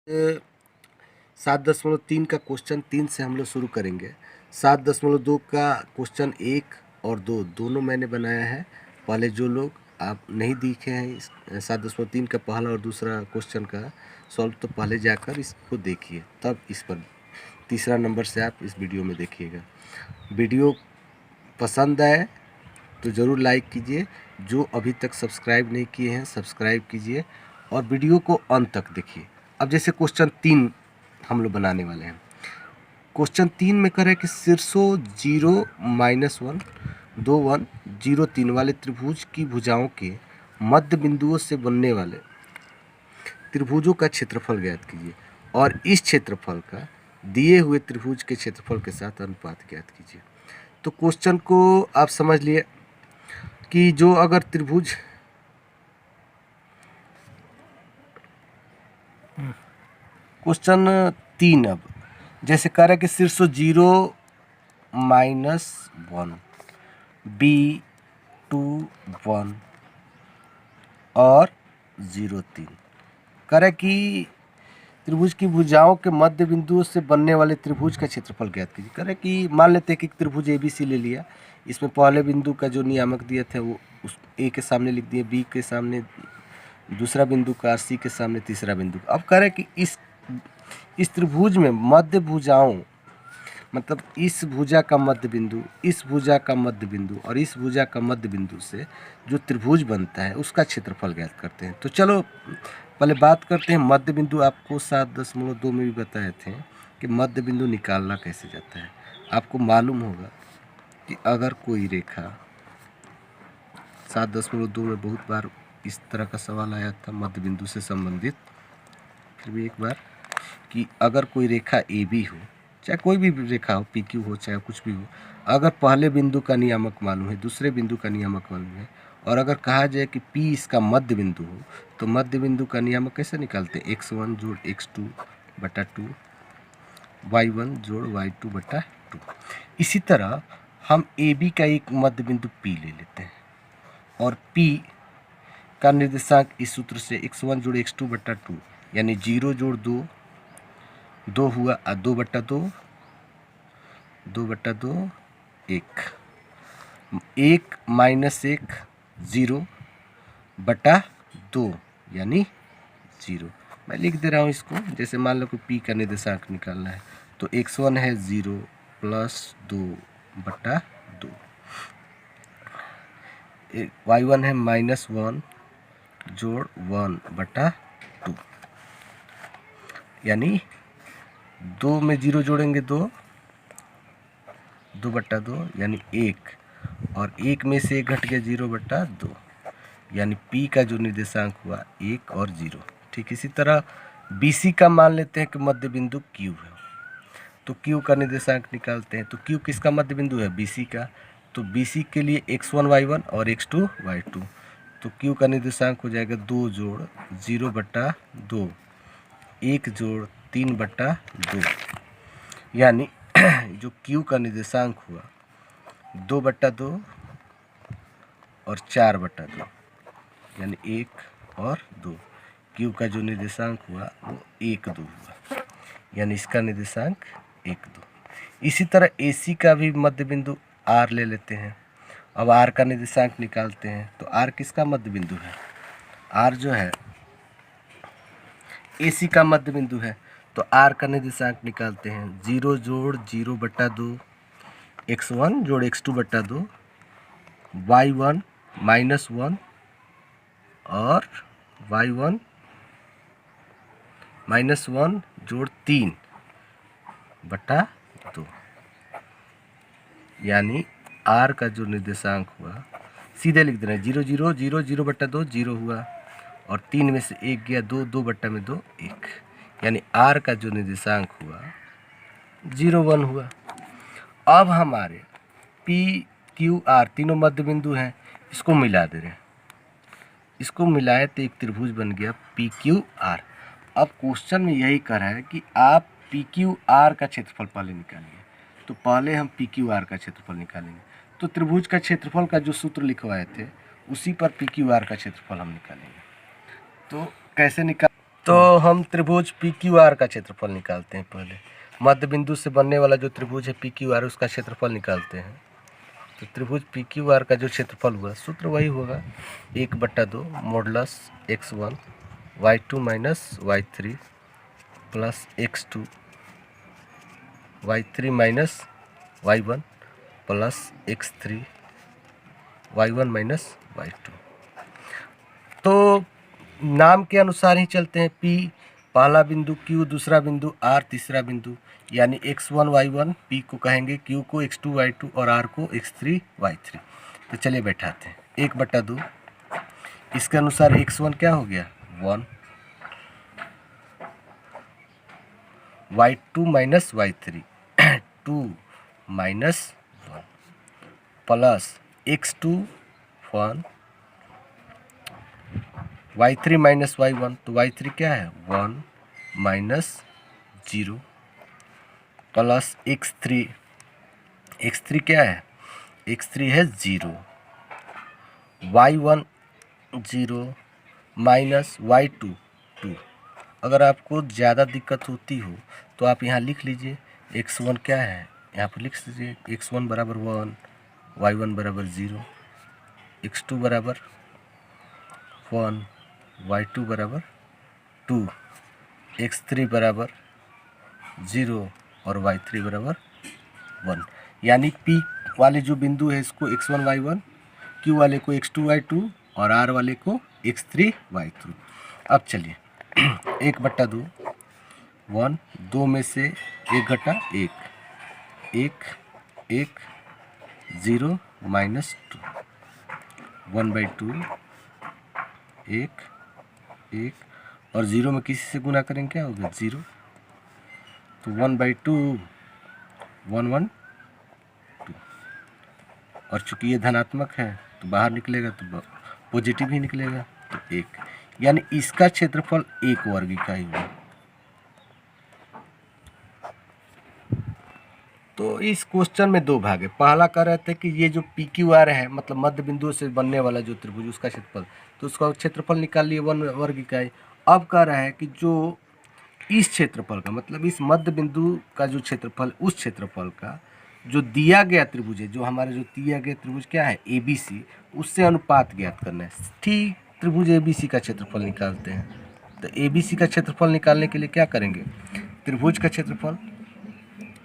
7.3 का क्वेश्चन 3 से हम लोग शुरू करेंगे। 7.2 का क्वेश्चन 1 और 2 दोनों मैंने बनाया है। पहले जो लोग आप नहीं देखे हैं इस 7.3 का पहला और दूसरा क्वेश्चन का सॉल्व, तो पहले जाकर इसको देखिए, तब इस पर तीसरा नंबर से आप इस वीडियो में देखिएगा। वीडियो पसंद आए तो ज़रूर लाइक कीजिए। जो अभी तक सब्सक्राइब नहीं किए हैं सब्सक्राइब कीजिए और वीडियो को अंत तक देखिए। अब जैसे क्वेश्चन 3 हम लोग बनाने वाले हैं। क्वेश्चन 3 में कह रहे हैं कि शीर्षों 0-1 2 1 0 3 वाले त्रिभुज की भुजाओं के मध्य बिंदुओं से बनने वाले त्रिभुजों का क्षेत्रफल ज्ञात कीजिए और इस क्षेत्रफल का दिए हुए त्रिभुज के क्षेत्रफल के साथ अनुपात ज्ञात कीजिए। तो क्वेश्चन को आप समझ लिए कि जो अगर त्रिभुज क्वेश्चन 3 अब जैसे कह रहा है कि शीर्ष 0-1 B2-1 और 0-3 कह रहा है कि त्रिभुज की भुजाओं के मध्य बिंदुओं से बनने वाले त्रिभुज का क्षेत्रफल ज्ञात कीजिए। कह रहा है कि मान लेते हैं कि त्रिभुज ABC ले लिया। इसमें पहले बिंदु का जो नियामक दिया था वो उस A के सामने लिख दिए, B के सामने दूसरा बिंदु का, C के सामने तीसरा बिंदु। अब कह रहा है कि इस त्रिभुज में मध्य भुजाओं मतलब इस भुजा का मध्य बिंदु, इस भुजा का मध्य बिंदु और इस भुजा का मध्य बिंदु से जो त्रिभुज बनता है उसका क्षेत्रफल ज्ञात करते हैं। तो चलो पहले बात करते हैं मध्य बिंदु। आपको 7.2 में भी बताए थे कि मध्य बिंदु निकालना कैसे जाता है। आपको मालूम होगा कि अगर कोई रेखा 7.2 में बहुत बार इस तरह का सवाल आया था मध्य बिंदु से संबंधित। फिर भी एक बार कि अगर कोई रेखा AB हो, चाहे कोई भी रेखा हो, PQ हो, चाहे कुछ भी हो, अगर पहले बिंदु का नियामक मालूम है, दूसरे बिंदु का नियामक मालूम है और अगर कहा जाए कि P इसका मध्य बिंदु हो, तो मध्य बिंदु का नियामक कैसे निकालते हैं? x1 जोड़ x2 बटा 2, y1 जोड़ y2 बटा 2। इसी तरह हम AB का एक मध्य बिंदु P ले लेते हैं और P का निर्देशांक इस सूत्र से x1 जोड़ x2 बटा 2 यानी 0 जोड़ 2 2 हुआ, 2 बटा 2 2 बटा 2 1 1 माइनस 1 0 बटा 2 यानी 0। मैं लिख दे रहा हूँ इसको। जैसे मान लो कि P का निर्देशांक निकालना है तो x1 है 0 प्लस 2 बटा 2, y1 है -1 जोड़ 1 बटा 2 यानी 2 में 0 जोड़ेंगे 2 बटा 2 यानी 1 और 1 में से 1 घट गया 0 बटा 2 यानी P का जो निर्देशांक हुआ 1 और 0। ठीक इसी तरह BC का मान लेते हैं कि मध्य बिंदु Q है, तो Q का निर्देशांक निकालते हैं। तो Q किसका मध्य बिंदु है? BC का। तो BC के लिए x1 y1 और x2 y2। तो Q का निर्देशांक हो जाएगा 2 जोड़ 0 बटा 2 1 जोड़ 3 बटा 2 यानी जो Q का निर्देशांक हुआ 2 बटा 2 और 4 बटा 2 यानी 1 और 2। Q का जो निर्देशांक हुआ वो 1 2 हुआ यानी इसका निर्देशांक 1 2। इसी तरह AC का भी मध्य बिंदु R ले लेते हैं। अब R का निर्देशांक निकालते हैं तो R किसका मध्य बिंदु है? R जो है AC का मध्य बिंदु है। तो R का निर्देशांक निकालते हैं 0 जोड़ 0 बटा 2 x1 जोड़ x2 बटा 2 y1 -1 और y1 -1 जोड़ 3 बटा 2 यानी R का जो निर्देशांक हुआ सीधे लिख दे रहे हैं 0 0 0 0 बटा 2 0 हुआ और 3 में से 1 गया 2 2 बटा में 2 1 यानी R का जो निर्देशांक हुआ 0 1 हुआ। अब हमारे P Q R तीनों मध्य बिंदु हैं, इसको मिला दे रहे हैं। इसको मिलाए तो एक त्रिभुज बन गया PQR। अब क्वेश्चन में यही कह रहा है कि आप PQR का क्षेत्रफल पहले निकालिए। तो पहले हम PQR का क्षेत्रफल निकालेंगे। तो त्रिभुज का क्षेत्रफल का जो सूत्र लिखवाए थे उसी पर PQR का क्षेत्रफल हम निकालेंगे। तो कैसे निकाल तो हम त्रिभुज पी क्यू आर का क्षेत्रफल निकालते हैं। पहले मध्य बिंदु से बनने वाला जो त्रिभुज है पी क्यू आर, उसका क्षेत्रफल निकालते हैं। तो त्रिभुज पी क्यू आर का जो क्षेत्रफल हुआ, सूत्र वही होगा 1/2 modulus x1 y2 minus y3 plus x2 y3 minus y1 plus x3 y1 minus y2। तो नाम के अनुसार ही चलते हैं। P पहला बिंदु, Q दूसरा बिंदु, R तीसरा बिंदु, यानी x1 y1 P को कहेंगे, Q को x2 y2 और R को x3 y3। तो चलिए बैठाते हैं। 1/2 इसके अनुसार x1 क्या हो गया 1, y2 minus y3 2 minus 1 plus x2 1 y3 minus y1, तो y3 क्या है 1 माइनस 0 प्लस x3 क्या है, x3 है 0, y1 0 माइनस y2 2। अगर आपको ज़्यादा दिक्कत होती हो तो आप यहाँ लिख लीजिए x1 क्या है, यहाँ पर लिख लीजिए x1 बराबर 1, y1 बराबर 0, x2 बराबर 1, y2 बराबर 2, x3 बराबर 0 और y3 बराबर 1। यानी P वाले जो बिंदु है इसको x1 y1, Q वाले को x2 y2 और R वाले को x3 y3। अब चलिए 1/2 1, 2 में से 1 घटा 1 1 1 0 माइनस 2 1/2 1 1 और 0 में किसी से गुना करेंगे क्या होगा 0, तो 1/2 1 1 2। और चूंकि ये धनात्मक है तो बाहर निकलेगा तो पॉजिटिव ही निकलेगा, तो 1, यानी इसका क्षेत्रफल 1 वर्ग का ही हुआ। तो इस क्वेश्चन में 2 भाग है। पहला कह रहे थे कि ये जो पी क्यू आर है, मतलब मध्य बिंदु से बनने वाला जो त्रिभुज, उसका क्षेत्रफल, तो उसका क्षेत्रफल निकाल लिए 1 वर्ग इकाई। अब कह रहा है कि जो इस क्षेत्रफल का, मतलब इस मध्य बिंदु का जो क्षेत्रफल, उस क्षेत्रफल का जो दिया गया त्रिभुज है, जो हमारा जो दिया गया त्रिभुज क्या है ABC, उससे अनुपात ज्ञात करना है। ठीक, त्रिभुज ABC का क्षेत्रफल निकालते हैं। तो ABC का क्षेत्रफल निकालने के लिए क्या करेंगे, त्रिभुज का क्षेत्रफल,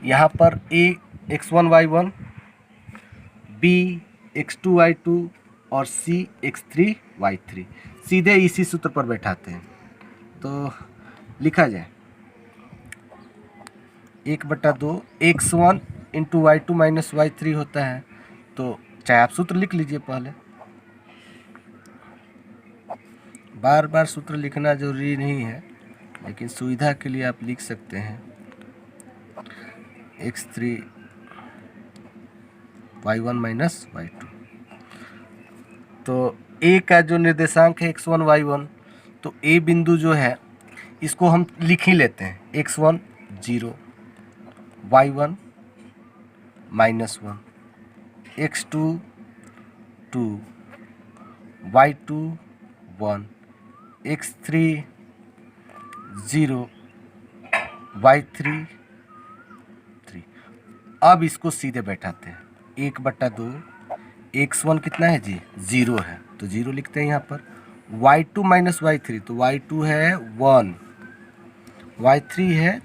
यहाँ पर A x1 y1, B x2 y2 और C x3 y3 सीधे इसी सूत्र पर बैठाते हैं। तो लिखा जाए 1/2 x1 into y2 minus y3 होता है। तो चाहे आप सूत्र लिख लीजिए, पहले बार बार सूत्र लिखना जरूरी नहीं है, लेकिन सुविधा के लिए आप लिख सकते हैं x3 y1 माइनस y2। तो A का जो निर्देशांक है x1 y1, तो A बिंदु जो है इसको हम लिख ही लेते हैं x1 0, y1 minus 1, x2 2, y2 1, x3 0, y3 3। अब इसको सीधे बैठाते हैं 1/2 x1 कितना है जी 0 है, तो 0 लिखते हैं यहाँ पर, y2 माइनस y3, तो y2 है 1, y3 है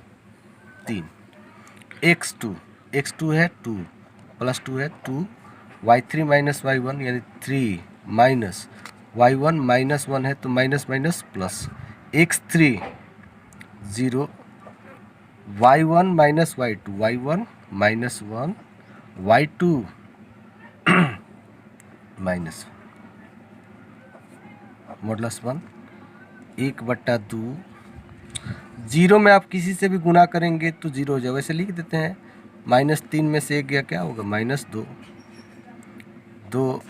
3, x2 है 2 प्लस 2 है 2, y3 माइनस y1 यानी 3 माइनस y1 माइनस 1 है तो minus minus plus, x3 0, y1 minus y2, y1 minus 1, y2 minus modulus 1 1/2। 0 में आप किसी से भी गुना करेंगे तो 0 हो जाएगा, वैसे लिख देते हैं। -3 में से 1 गया, क्या होगा -2, 2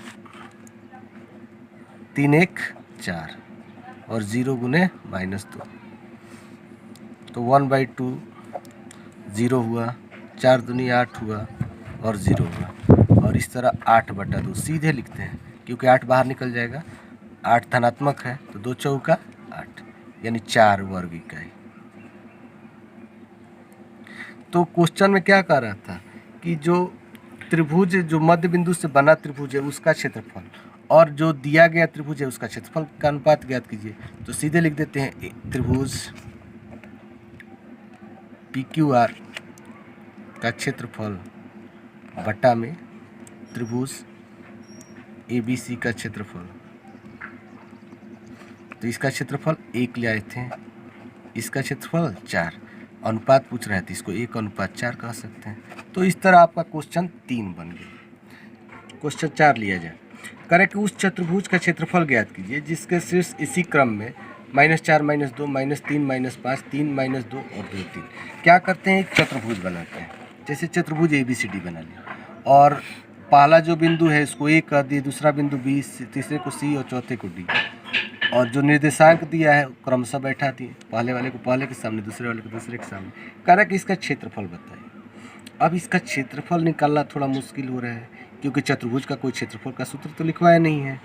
3 1 4 और 0 गुने -2, तो 1/2 0 हुआ, 4 दूनी 8 हुआ और 0 हुआ। और इस तरह 8/2 सीधे लिखते हैं, क्योंकि 8 बाहर निकल जाएगा, 8 धनात्मक है तो 2 चौका 8, यानी 4 वर्ग इकाई। तो क्वेश्चन में क्या कह रहा था कि जो त्रिभुज, जो मध्य बिंदु से बना त्रिभुज है उसका क्षेत्रफल और जो दिया गया त्रिभुज है उसका क्षेत्रफल का अनुपात ज्ञात कीजिए। तो सीधे लिख देते हैं त्रिभुज PQR का क्षेत्रफल बटा में त्रिभुज ABC का क्षेत्रफल। तो इसका क्षेत्रफल 1 ले आए थे, इसका क्षेत्रफल 4, अनुपात पूछ रहे थे, इसको 1:4 कह सकते हैं। तो इस तरह आपका क्वेश्चन 3 बन गया। क्वेश्चन 4 लिया जाए, करें कि उस चतुर्भुज का क्षेत्रफल ज्ञात कीजिए जिसके शीर्ष इसी क्रम में -4 -2 -3 -5 3 -2 और 2 3। क्या करते हैं, एक चतुर्भुज बनाते हैं। जैसे चतुर्भुज ABCD बना लिया और पहला जो बिंदु है इसको A कर दिए, दूसरा बिंदु B, तीसरे को C और चौथे को D, और जो निर्देशांक दिया है क्रमशः बैठा दिए, पहले वाले को पहले के सामने, दूसरे वाले को दूसरे के सामने। कह रहा है कि इसका क्षेत्रफल बताइए। अब इसका क्षेत्रफल निकालना थोड़ा मुश्किल हो रहा है क्योंकि चतुर्भुज का कोई क्षेत्रफल का सूत्र तो लिखवाया नहीं है।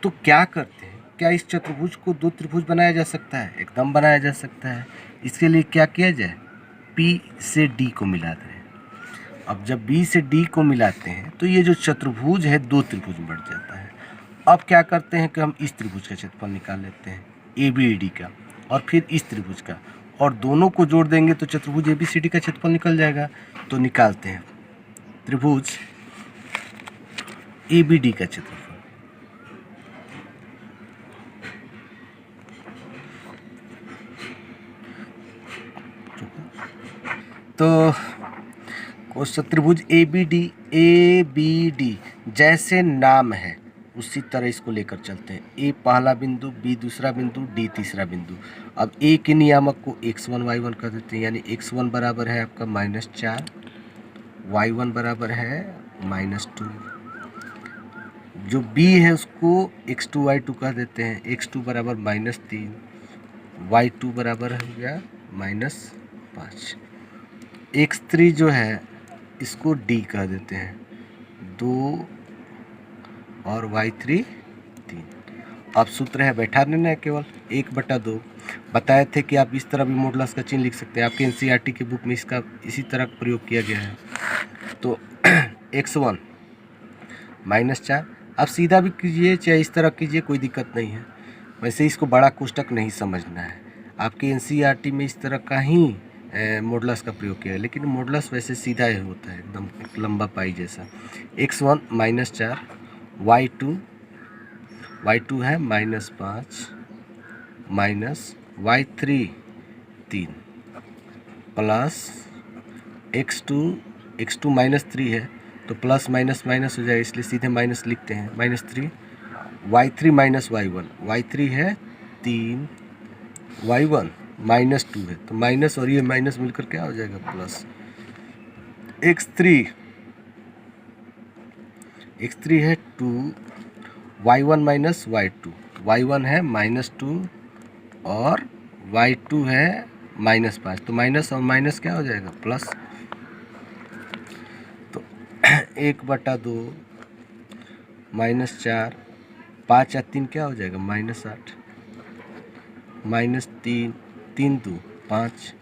तो क्या करते हैं, क्या इस चतुर्भुज को 2 त्रिभुज बनाया जा सकता है? एकदम बनाया जा सकता है। इसके लिए क्या किया जाए, P से D को मिला दें। अब जब B से D को मिलाते हैं तो ये जो चतुर्भुज है 2 त्रिभुज बन जाता है। अब क्या करते हैं कि हम इस त्रिभुज का क्षेत्रफल निकाल लेते हैं ABD का, और फिर इस त्रिभुज का, और दोनों को जोड़ देंगे तो चतुर्भुज ABCD का क्षेत्रफल निकल जाएगा। तो निकालते हैं त्रिभुज ABD का क्षेत्रफल। तो क्वेश्चन, त्रिभुज ABD जैसे नाम है उसी तरह इसको लेकर चलते हैं। A पहला बिंदु, B दूसरा बिंदु, D तीसरा बिंदु। अब A के नियामक को x1 y1 कर देते हैं, यानी x1 बराबर है आपका -4, y1 बराबर है -2। जो B है उसको x2 y2 कह देते हैं, x2 बराबर -3, y2 बराबर हो गया -5। x3 जो है इसको D कह देते हैं, 2 और y3 3। अब सूत्र है बैठा देना है केवल 1/2। बताए थे कि आप इस तरह भी मॉडुलस का चिन्ह लिख सकते हैं, आपके NCERT की बुक में इसका इसी तरह प्रयोग किया गया है। तो x1 -4, आप सीधा भी कीजिए चाहे इस तरह कीजिए, कोई दिक्कत नहीं है। वैसे इसको बड़ा कोष्टक नहीं समझना है, आपके NCERT में इस तरह का ही मॉडुलस का प्रयोग किया है, लेकिन मॉडुलस वैसे सीधा ही होता है, एकदम एक लंबा पाई जैसा। x1 -4, y2 है -5 माइनस y3 3 प्लस x2 -3 है तो प्लस माइनस माइनस हो जाएगा, इसलिए सीधे माइनस लिखते हैं, -3 y3 -y1, y3 है 3, y1 -2 है तो माइनस और ये माइनस मिलकर क्या हो जाएगा प्लस। x3 है 2, y1 -y2, y1 है -2 और y2 है -5, तो माइनस और माइनस क्या हो जाएगा प्लस। तो 1/2 -4, 5 या 3 क्या हो जाएगा -8, -3, 3 2 5,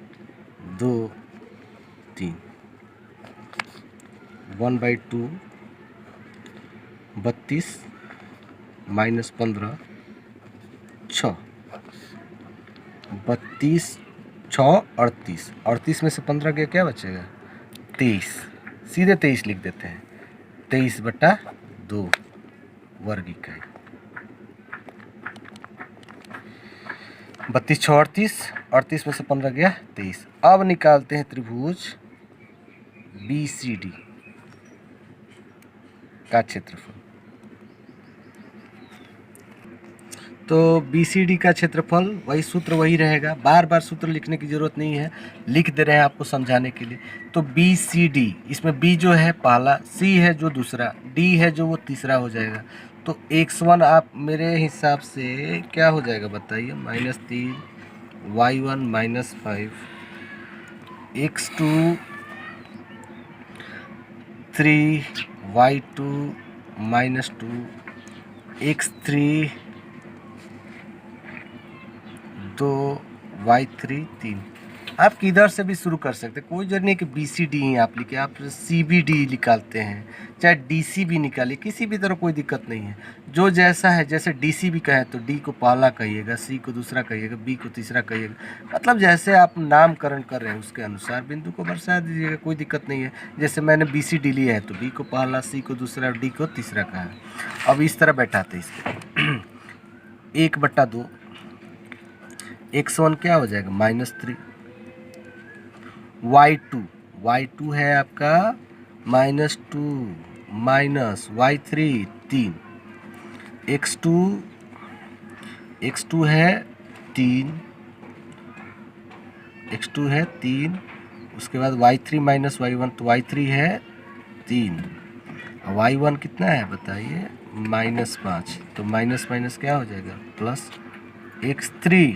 2 3, 1/2 32 -15 6, 32 6 38, 38 में से 15 गया क्या बचेगा 23, सीधे 23 लिख देते हैं, 23/2 वर्ग इकाई। 32 6 38, 38 में से 15 गया 23। अब निकालते हैं त्रिभुज BCD का क्षेत्रफल। तो BCD का क्षेत्रफल वही सूत्र वही रहेगा, बार बार सूत्र लिखने की ज़रूरत नहीं है, लिख दे रहे हैं आपको समझाने के लिए। तो BCD, इसमें B जो है पहला, C है जो दूसरा, D है जो वो तीसरा हो जाएगा। तो x1 आप मेरे हिसाब से क्या हो जाएगा बताइए, -3, y1 -5, x2 3, y2 -2, x3 2 y3 3। आप किधर से भी शुरू कर सकते हैं, कोई जरूरी नहीं कि BCD ही आप लिखे, आप CBD निकालते हैं, चाहे DC भी निकालिए, किसी भी तरह कोई दिक्कत नहीं है। जो जैसा है, जैसे DC भी कहें तो D को पहला कहिएगा, C को दूसरा कहिएगा, B को तीसरा कहिएगा, मतलब जैसे आप नामकरण कर रहे हैं उसके अनुसार बिंदु को बरसा दीजिएगा, कोई दिक्कत नहीं है। जैसे मैंने BCD लिया है तो B को पहला, C को दूसरा, D को तीसरा कहा है। अब इस तरह बैठाते हैं इसको 1/2 x1 क्या हो जाएगा -3, y2 है आपका -2 माइनस y3 3, x2 है 3, उसके बाद y3 माइनस y1 तो y3 है 3, y1 कितना है बताइए -5, तो माइनस माइनस क्या हो जाएगा plus, x3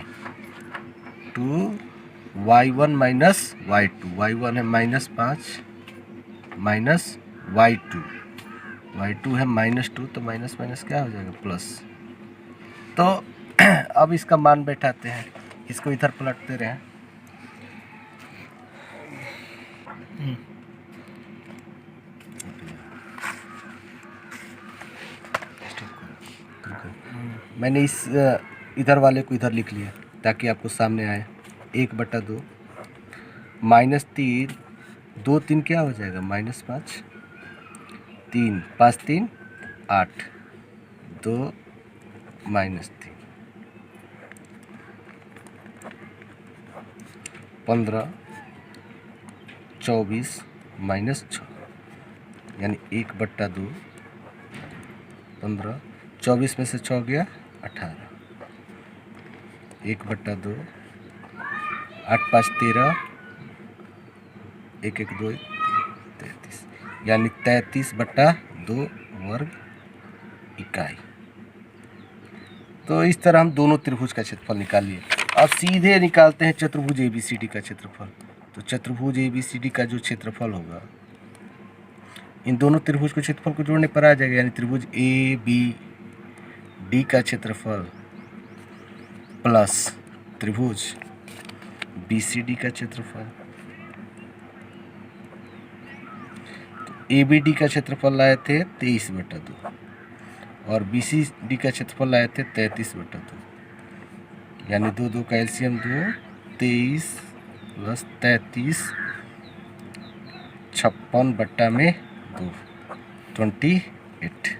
to y1 minus y2, y1 है -5 माइनस y2 है -2, तो माइनस माइनस क्या हो जाएगा प्लस। तो अब इसका मान बैठाते हैं, इसको इधर पलटते रहें। मैंने इस इधर वाले को इधर लिख लिया ताकि आपको सामने आए। 1/2 -3 2 3 क्या हो जाएगा -5, 3 5 3 8 2 -3 15 24 -6 यानी 1/2 15, 24 में से 6 गया 18, 1/2 8 5 13, 1 1 2 33 यानी 33/2 वर्ग इकाई। तो इस तरह हम दोनों त्रिभुज का क्षेत्रफल निकालिए। अब सीधे निकालते हैं चतुर्भुज ABCD का क्षेत्रफल। तो चतुर्भुज ABCD का जो क्षेत्रफल होगा, इन दोनों त्रिभुज के क्षेत्रफल को जोड़ने पर आ जाएगा, यानी त्रिभुज ABD का क्षेत्रफल प्लस त्रिभुज BCD का क्षेत्रफल। तो ABD का क्षेत्रफल लाए थे 23/2 और BCD का क्षेत्रफल लाए थे 33/2, यानी 2 2 का एलसीएम 2, 23 प्लस 33 56/2 28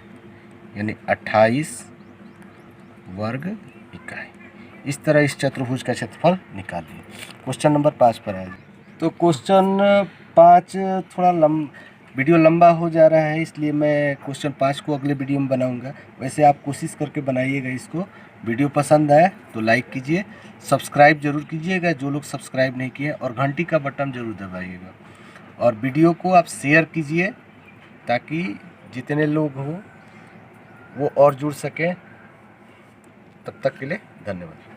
यानी 28 वर्ग इकाई। इस तरह इस चतुर्भुज का क्षेत्रफल निकालिए। क्वेश्चन नंबर 5 पर आइए। तो क्वेश्चन 5 थोड़ा वीडियो लंबा हो जा रहा है, इसलिए मैं क्वेश्चन 5 को अगले वीडियो में बनाऊंगा। वैसे आप कोशिश करके बनाइएगा इसको। वीडियो पसंद आए तो लाइक कीजिए, सब्सक्राइब जरूर कीजिएगा जो लोग सब्सक्राइब नहीं किए, और घंटी का बटन जरूर दबाइएगा, और वीडियो को आप शेयर कीजिए ताकि जितने लोग हों वो और जुड़ सकें। तब तक के लिए धन्यवाद।